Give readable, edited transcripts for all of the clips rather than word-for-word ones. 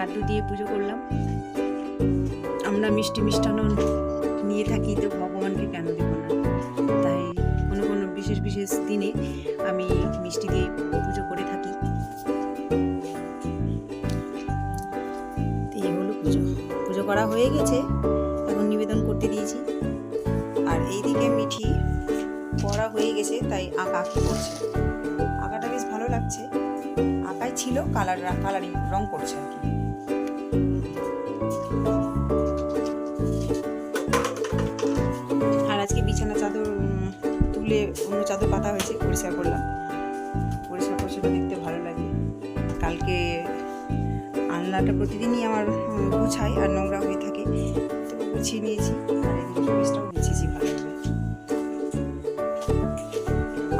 লাড্ডু দিয়ে পুজো করলাম। আমরা মিষ্টি মিষ্টান্ন নিয়ে থাকি, তো ভগবানকে কেন দেব না? তাই কোনো কোনো বিশেষ বিশেষ দিনে আমি মিষ্টি দিয়ে পুজো করে থাকি। এই হলো পুজো। পুজো করা হয়ে গেছে, এখন নিবেদন করতে দিয়েছি। আর এইদিকে মিঠি পড়া হয়ে গেছে, তাই আঁকা করছে। আঁকাটা বেশ ভালো লাগছে। আঁকায় ছিল, কালারিং রং করছে আর কি। আর আজকে বিছানা চাদর তুলে অন্য চাদর পাতা হয়েছে, পরিষ্কার করলাম। পরিষ্কার করছিল, দেখতে ভালো লাগে। কালকে আলনাটা প্রতিদিনই আমার গুছাই আর নোংরা হয়ে থাকে, তো গুছিয়ে নিয়েছি। আর এদিকে শোকেসটাও গুছিয়েছি ভালোভাবে।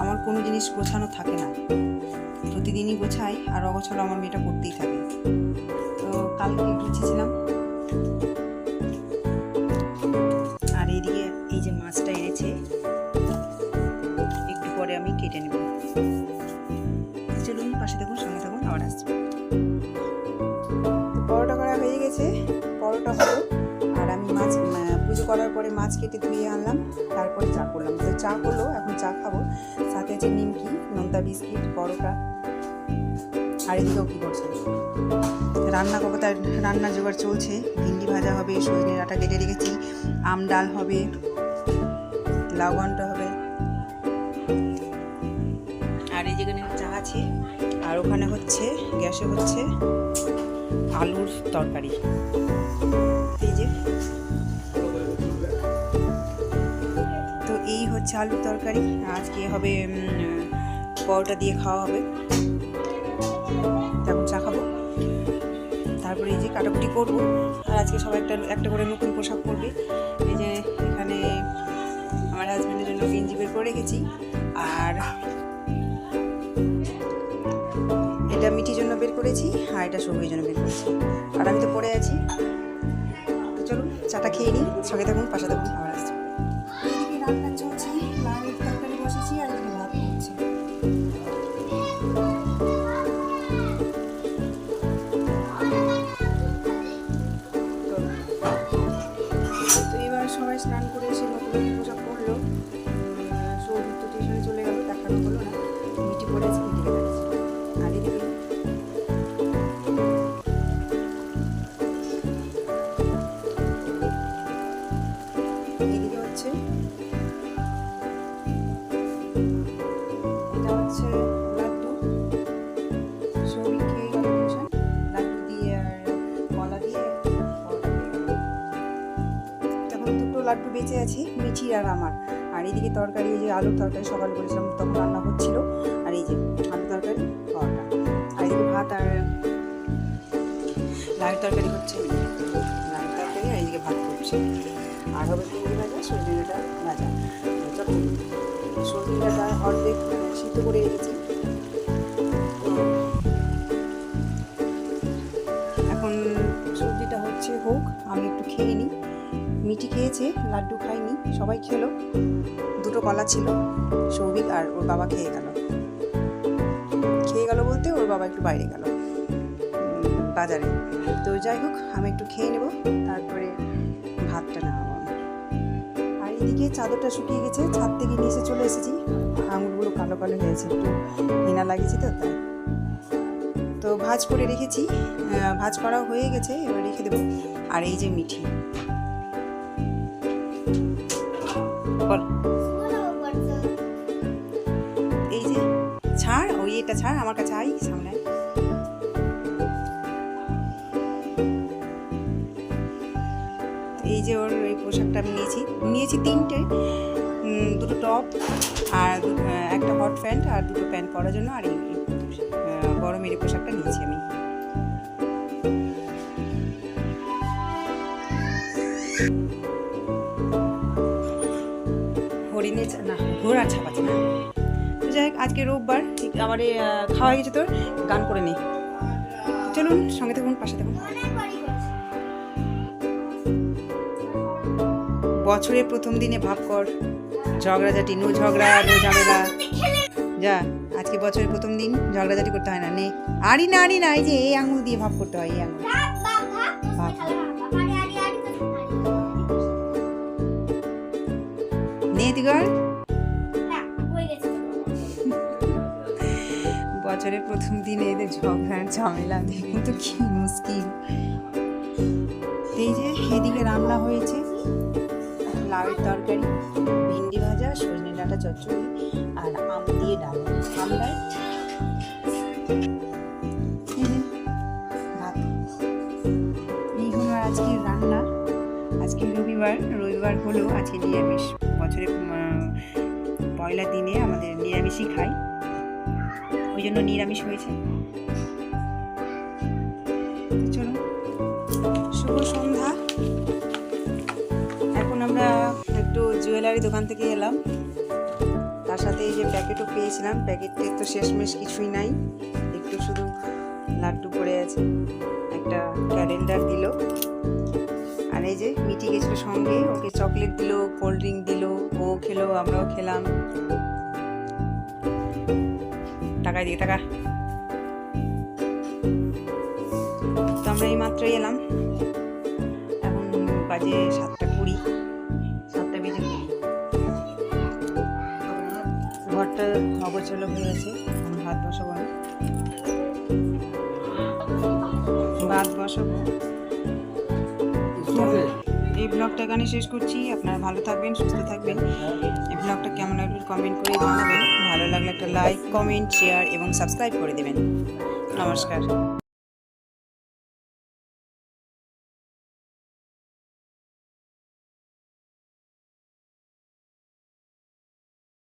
আমার কোনো জিনিস গোছানো থাকে না, প্রতিদিনই গোছাই, আর অগোছালো আমার মেয়েটা করতেই থাকে। তো কালকে গুছিয়েছিলাম। আর এইদিকে এই যে মাছটা এনেছে, একটু পরে আমি কেটে নেব। চলুন পাশে থাকুন, সঙ্গে থাকুন, আবার আসছি। পরোটা করা হয়ে গেছে, পরোটা হলো। আর আমি মাছ পুজো করার পরে মাছ কেটে ধুয়ে আনলাম, তারপরে চা করলাম। তো চা করলো, এখন চা খাবো। সাথে আছে নিমকি, নোনতা বিস্কিট, পরোটা। আর এদিকেও কী করছে, রান্না করবো, তার রান্না জোগাড় চলছে। ভিন্ডি ভাজা হবে, সজনে ডাঁটা কেটে রেখেছি, আম ডাল হবে, লাউ ঘন্ট হবে। আর এই যেখানে চা আছে, আর ওখানে হচ্ছে গ্যাসে হচ্ছে আলুর তরকারি। এই যে, তো এই হচ্ছে আলুর তরকারি। আজকে হবে পরোটা দিয়ে খাওয়া হবে। এখন চা খাবো, তারপরে এই যে কাটাকুটি করবো। আর আজকে সবাই একটা করে নতুন পোশাক পরবে। এই যে এখানে আমার হাজব্যান্ডের জন্য গেঞ্জি বের করে রেখেছি, আর এটা মিঠির জন্য বের করেছি, আর এটা সবুজের জন্য বের করেছি। আর আমি তো পরে আছি। তো চলুন চাটা খেয়ে নিই, সঙ্গে থাকুন, পাশে থাকুন, আবার আসছি। এদিকে রান্না চলছে, লাউয়ের তরকারি বসেছি, আর এদিকে ভাত হচ্ছে। তো এবার সবাই স্নান করে এসে নতুন পোশাক পরলো। সৌভিক তো টিউশনে চলে গেল, দেখানো হলো না। মিটি পড়েছে, মিটিকে দেখাচ্ছে। আর এদিকে হচ্ছে, এটা হচ্ছে লাড্ডু। সৌভিক খেয়ে গেল টিউশন, লাড্ডু দিয়ে আর কলা দিয়ে পরোটা খেয়ে গেল। তখন দুটো লাড্ডু বেঁচে আছে, মিঠি আর আমার। আর এইদিকে তরকারি, এই যে আলুর তরকারি সকাল করেছিলাম, তখন রান্না হচ্ছিল। আর এই যে আলুর তরকারি, পরোটা। আর এইদিকে ভাত আর লাউয়ের তরকারি হচ্ছে, লাউয়ের তরকারি। আর এইদিকে ভাত করছে। আর হবে ভিন্ডি ভাজা, সজনে ডাঁটা ভাজা। সজনে ডাঁটা অর্ধেক সিদ্ধ করে রেখেছি। এখন সবজিটা হচ্ছে, হোক, আমি একটু খেয়ে নিই। মিঠি খেয়েছে, লাড্ডু খাইনি, সবাই খেলো। দুটো কলা ছিল, সৌভিক আর ওর বাবা খেয়ে গেল। বলতে ওর বাবা একটু বাইরে গেল বাজারে। তো যাই হোক, আমি একটু খেয়ে নেব, তারপরে ভাতটা নামাবো। আর এদিকে চাদরটা শুকিয়ে গেছে, ছাদ থেকে নিচে চলে এসেছি। আঙুলগুলো কালো কালো হয়েছে, একটু হেনা লাগিয়েছি তো তাই। তো ভাজ করে রেখেছি, ভাজ করাও হয়ে গেছে, এবার রেখে দেবো। আর এই যে মিঠি, এই যে ছাড়, ওই এটা ছাড়, আমার কাছে আই সামনে। এই যে ওর এই পোশাকটা আমি নিয়েছি তিনটে, দুটো টপ আর একটা হট প্যান্ট আর দুটো প্যান্ট পরার জন্য। আর এই গরমের এই পোশাকটা নিয়েছি আমি। হরিণের না, ঘোড়ার ছাপাচ্ছে না। তো যাই হোক, আজকে রোববার, ঠিক আমার খাওয়া গেছে, তোর গান করে নি। চলুন সঙ্গে থাকুন, পাশে থাকুন। বছরের প্রথম দিনে ভাব কর, ঝগড়াঝাটি, নো ঝগড়া নো ঝামেলা। যা আজকে বছরের প্রথম দিন, ঝগড়াঝাটি করতে হয় না। নে আড়ি না এই যে এই আঙুল দিয়ে ভাব করতে হয়, এই আঙুল ভাব। নে দিগর, বছরের প্রথম দিনে এদের ঝগড়ার ঝামেলা দেখুন তো কি মুশকিল। এই যে এদিকে রান্না হয়েছে লাউয়ের তরকারি, ভিন্ডি ভাজা, সজনে ডাঁটা চচ্চড়ি আর আম দিয়ে ডাল, আমরাই ভাত। এই হলো আজকের রান্না। আজকে রবিবার হলেও আজকে নিরামিষ। বছরে পয়লা দিনে আমাদের নিরামিষই খাই, ওই জন্য নিরামিষ হয়েছে। চলুন, শুভ সন্ধ্যা। এখন আমরা একটু জুয়েলারি দোকান থেকে এলাম, তার সাথে এই যে প্যাকেটও পেয়েছিলাম। প্যাকেটে তো শেষমেশ কিছুই নাই, একটু শুধু লাড্ডু পড়ে আছে। একটা ক্যালেন্ডার দিল, আর এই যে মিটি গেছিল সঙ্গে, ওকে চকলেট দিল, কোল্ড ড্রিঙ্ক দিল, ও খেলো, আমরাও খেলাম। টাকায় দিকে টাকা। তো আমরা এই মাত্রই এলাম, এখন বাজে 7:20, 7টা বেজে 20। ঘরটা অগোছালো হয়ে আছে। ভাত বসাবো, এই ব্লগটা এখানে শেষ করছি। আপনারা ভালো থাকবেন, সুস্থ থাকবেন। এই ব্লগটা কেমন লাগবে কমেন্ট করে জানাবেন। ভালো লাগলে একটা লাইক, কমেন্ট, শেয়ার এবং সাবস্ক্রাইব করে দেবেন। নমস্কার।